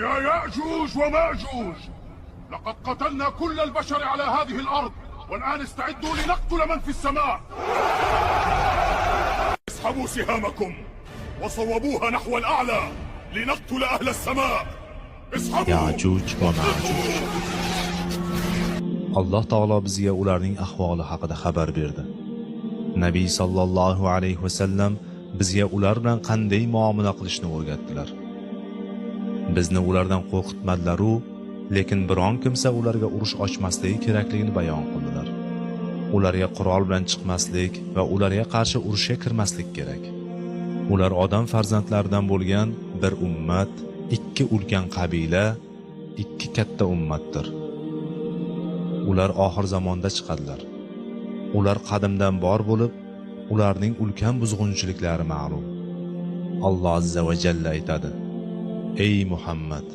يا يأجوج ومأجوج، لقد قتلنا كل البشر على هذه الأرض، والآن استعدوا لنقتل من في السماء. اسحبوا سهامكم وصوبوها نحو الأعلى لنقتل أهل السماء. اسحبوا. يأجوج ومأجوج. Alloh taolo bizga ularning ahvoli haqida xabar berdi. Nabiy sallallohu alayhi vasallam bizga ular bilan qanday muomala qilishni o'rgatdilar. Bizni ulardan qo'rqitmadilar-u, lekin biron kimsa ularga urush ochmasligi kerakligini bayon qildilar. Ularga qurol bilan chiqmaslik va ularga qarshi urushga kirmaslik kerak. Ular odam farzandlaridan bo'lgan bir ummat, ikki ulkan qabila, ikki katta ummatdir. Ular oxir zamonda chiqadilar. Ular qadimdan bor bo'lib, ularning ulkan buzg'unchiliklari ma'lum. Alloh azza va jalla aytadi: Ey Muhammad,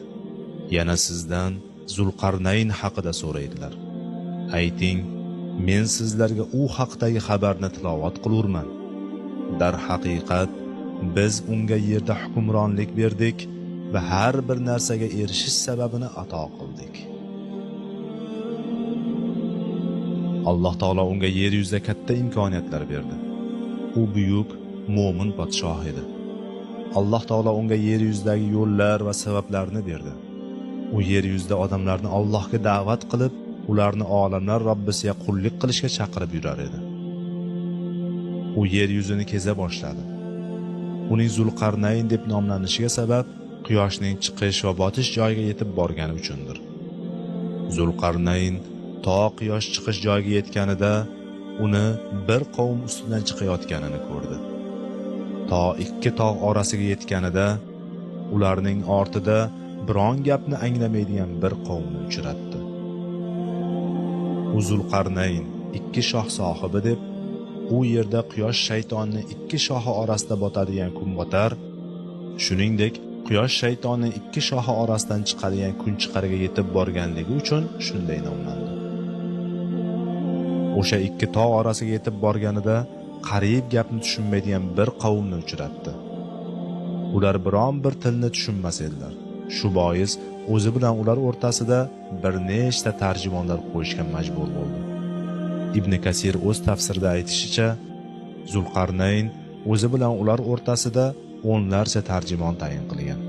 yana sizdan Zulqarnayn haqida so'raydilar. Ayting, men sizlarga u haqdagi xabarni tilovat qilurman. Dar haqiqat biz unga yerda hukmronlik berdik va har bir narsaga erishish sababini ato qildik. Alloh taolo unga yer yuzida katta imkoniyatlar berdi. U buyuk mo'min podshoh edi. Alloh taolo unga yer yuzidagi yo'llar va sabablarni berdi. U yer yuzida odamlarni Allohga da'vat qilib, ularni olamlar Robbisiga qullik qilishga chaqirib yurar edi. U yer yuzini keza boshladi. Uning Zulqarnayn deb nomlanishiga sabab quyoshning chiqish va botish joyiga yetib borgani uchundir. Zulqarnayn to quyosh chiqish joyiga yetganida uni bir qavm ustidan chiqayotganini ko'rdi. To ikki tog' orasiga yetganida ularning ortida biron gapni anglamaydigan bir qavmni uchratdi. Zulqarnayn ikki shoh sohibi deb u yerda quyosh shaytonni ikki shohi orasida botadigan kunbotar, shuningdek quyosh shaytonni ikki shohi orasidan chiqadigan kunchiqarga yetib borganligi uchun shunday nomlandi. O'sha ikki tog' orasiga yetib borganida qariyb gapni tushunmaydigan bir qavmni uchratdi. Ular biron bir tilni tushunmas edilar. Shu bois o'zi bilan ular o'rtasida bir nechta tarjimonlar qo'yishga majbur bo'ldi. Ibn Kasir o'z tafsirida aytishicha, Zulqarnayn o'zi bilan ular o'rtasida o'nlarcha tarjimon tayin qilgan.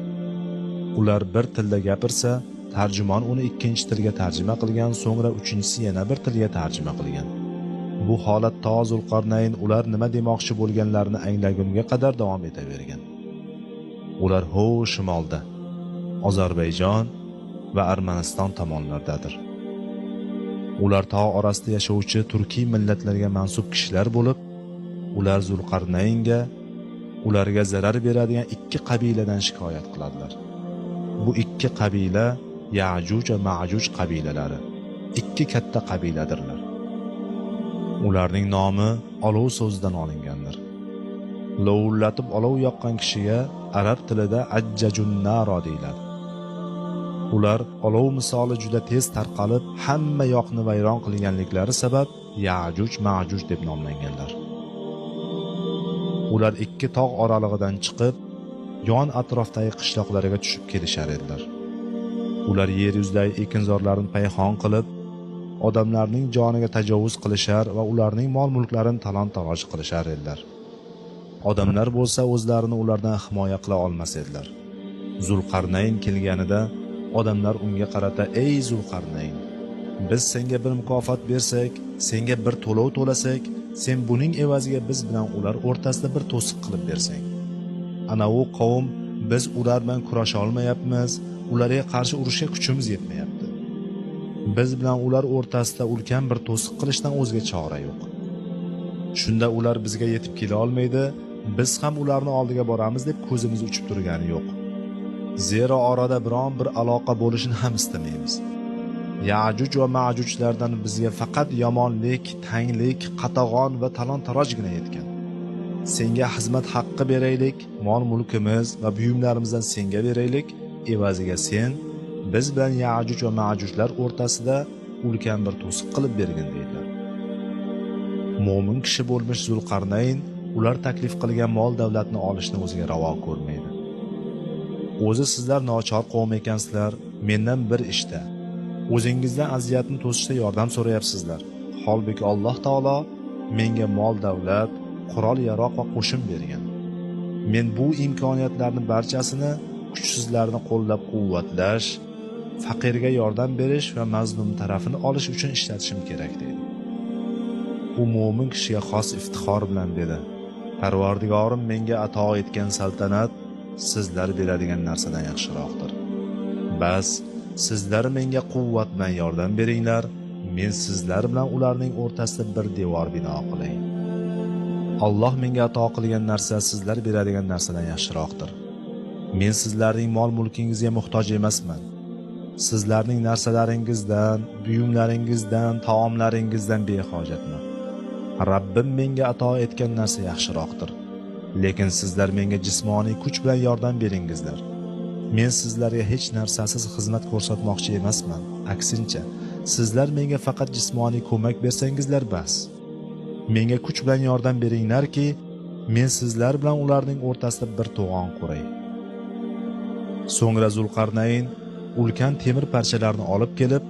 Ular bir tilda gapirsa, tarjimon uni ikkinchi tilga tarjima qilgan, so'ngra uchinchisi yana bir tilga tarjima qilgan. Bu holat to Zulqarnayn ular nima demoqchi bo'lganlarini anglagunga qadar davom etavergan. Ular shimolda, Ozarbayjon va Armaniston tomonlardadir. Ular tog' orasida yashovchi turkiy millatlarga mansub kishilar bo'lib, ular Zulqarnaynga ularga zarar beradigan ikki qabiladan shikoyat qiladilar. Bu ikki qabila Ya'juj va Ma'juj qabilalari, ikki katta qabiladirlar. Ularning nomi olov so'zidan olingandir. Lovullatib olov yoqqan kishiga arab tilida ajjajun naro deyiladi. Ular olov misoli juda tez tarqalib, hamma yoqni vayron qilganliklari sabab Ya'juj Ma'juj deb nomlanganlar. Ular ikki tog' oralig'idan chiqib, yon atrofdagi qishloqlarga tushib kelishar edilar. Ular yer yuzidagi ekinzorlarni payhon qilib, odamlarning joniga tajovuz qilishar va ularning mol-mulklarini talon-taroj qilishar edilar. Odamlar bo'lsa o'zlarini ulardan himoya qila olmas edilar. Zulqarnayn kelganida odamlar unga qarata: "Ey Zulqarnayn, biz senga bir mukofot bersak, senga bir to'lov to'lasak, sen buning evaziga biz bilan ular o'rtasida bir to'siq qilib bersang. Ana u qavm biz ular bilan kurasha olmayapmiz, ularga qarshi urushga kuchimiz yetmayapti. Biz bilan ular o'rtasida ulkan bir to'siq qilishdan o'zga chora yo'q. Shunda ular bizga yetib kela olmaydi, biz ham ularni oldiga boramiz deb ko'zimiz uchib turgani yo'q. Zero orada biron bir aloqa bo'lishini ham istamaymiz. Ya'juj va Ma'jujlardan bizga faqat yomonlik, tanglik, qatag'on va talon-tarojgina yetgan. Senga xizmat haqqi beraylik, mol-mulkimiz va buyumlarimizdan senga beraylik, evaziga sen biz bilan Ya'juj va Ma'jujlar o'rtasida ulkan bir to'siq qilib bergin deydilar. Mo'min kishi bo'lmish Zulqarnayn ular taklif qilgan mol davlatni olishni o'ziga ravo ko'rmaydi. o'zi sizlar nochor qavm ekansizlar, mendan bir ishda o'zingizdan aziyatni to'sishda yordam so'rayapsizlar. Holbuki Alloh taolo menga mol davlat, qurol yaroq va qo'shin bergan. Men bu imkoniyatlarni barchasini kuchsizlarni qo'llab-quvvatlash, faqirga yordam berish va mazlum tarafini olish uchun ishlatishim kerak dedi. U mo'min kishiga xos iftixor bilan dedi: Parvardigorim menga ato etgan saltanat sizlar beradigan narsadan yaxshiroqdir. Bas, sizlar menga quvvat bilan yordam beringlar, men sizlar bilan ularning o'rtasida bir devor bino qilay. Alloh menga ato qilgan narsa sizlar beradigan narsadan yaxshiroqdir. Men sizlarning mol-mulkingizga muhtoj emasman. Sizlarning narsalaringizdan, buyumlaringizdan, taomlaringizdan behojatman. Rabbim menga ato etgan narsa yaxshiroqdir. Lekin sizlar menga jismoniy kuch bilan yordam beringizlar. Men sizlarga hech narsasiz xizmat ko'rsatmoqchi emasman. Aksincha, sizlar menga faqat jismoniy ko'mak bersangizlar bas. Menga kuch bilan yordam beringlarki, men sizlar bilan ularning o'rtasida bir to'g'on quray. So'ngra Zulqarnayn ulkan temir parchalarini olib kelib,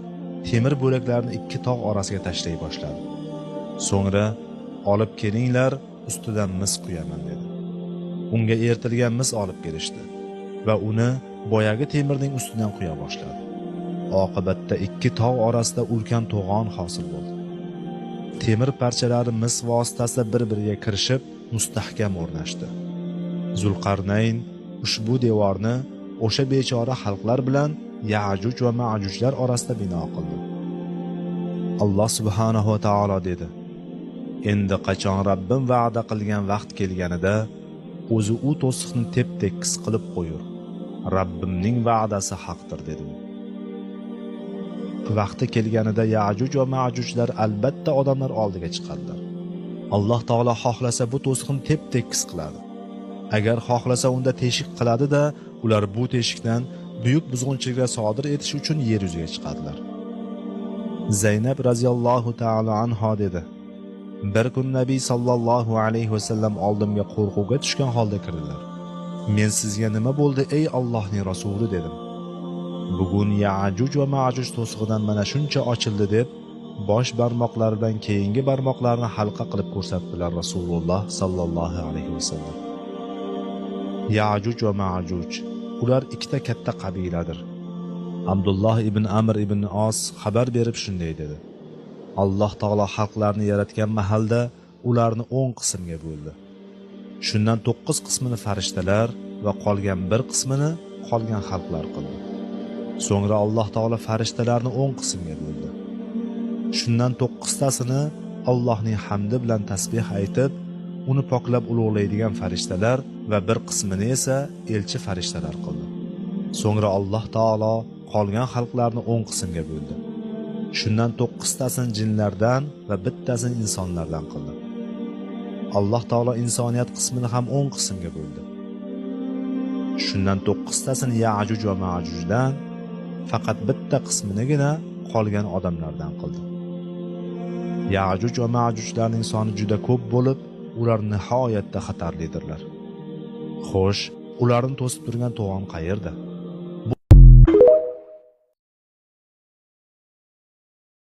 temir bo'laklarini ikki tog' orasiga tashlay boshladi. So'ngra olib kelinglar, ustidan mis quyaman dedi. Unga ertilgan mis olib kelishdi va uni boyagi temirning ustidan quya boshladi. Oqibatda ikki tog' orasida ulkan to'g'on hosil bo'ldi. Temir parchalari mis vositasida bir-biriga kirishib, mustahkam o'rnashdi. Zulqarnayn ushbu devorni o'sha bechora xalqlar bilan Ya'juj va Ma'jujlar orasida bino qildi. Alloh subhanahu va taolo dedi: Endi qachon Rabbim va'da qilgan vaqt kelganida o'zi u to'siqni tep-tekis qilib qo'yur. Rabbimning va'dasi haqdir dedi. Vaqti kelganida Ya'juj va Ma'jujlar albatta odamlar oldiga chiqadilar. Alloh taolo xohlasa bu to'siqni tep-tekis qiladi. Agar xohlasa unda teshik qiladi-da, ular bu teshikdan buyuk buzg'unchiliklar sodir etish uchun yer yuziga chiqadilar. Zaynab radhiyallohu ta'ala anha dedi: Bir kun Nabiy sallallohu alayhi va sallam oldimga qo'rquvga tushgan holda kirdilar. Men sizga nima bo'ldi ey Allohning rasuli dedim. Bugun Ya'juj va Ma'juj to'sig'idan mana shuncha ochildi deb bosh barmoqlaridan keyingi barmoqlarini halqa qilib ko'rsatdilar Rasululloh sallallohu alayhi va sallam. Ya'juj va Ma'juj ular ikkita katta qabiladir. Abdulloh ibn Amr ibn Os xabar berib shunday dedi: Alloh taolo xalqlarni yaratgan mahalda ularni 10 qismga bo'ldi. Shundan 9 qismini farishtalar va qolgan bir qismini qolgan xalqlar qildi. So'ngra Alloh taolo farishtalarni 10 qismga bo'ldi. Shundan 9 tasini Allohning hamdi bilan tasbih aytib, uni poklab ulug'laydigan farishtalar va bir qismini esa elchi farishtalar qildi. So'ngra Alloh taolo qolgan xalqlarni 10 qismga bo'ldi. Shundan 9 tasini jinlardan va bittasini insonlardan qildi. Alloh taolo insoniyat qismini ham 10 qismga bo'ldi. Shundan 9 tasini Ya'juj va Ma'jujdan, faqat bitta qisminigina qolgan odamlardan qildi. Ya'juj va Ma'jujlarning soni juda ko'p bo'lib, ular nihoyatda xatarlidirlar. Xo'sh, ularni to'sib turgan to'g'on qayerda?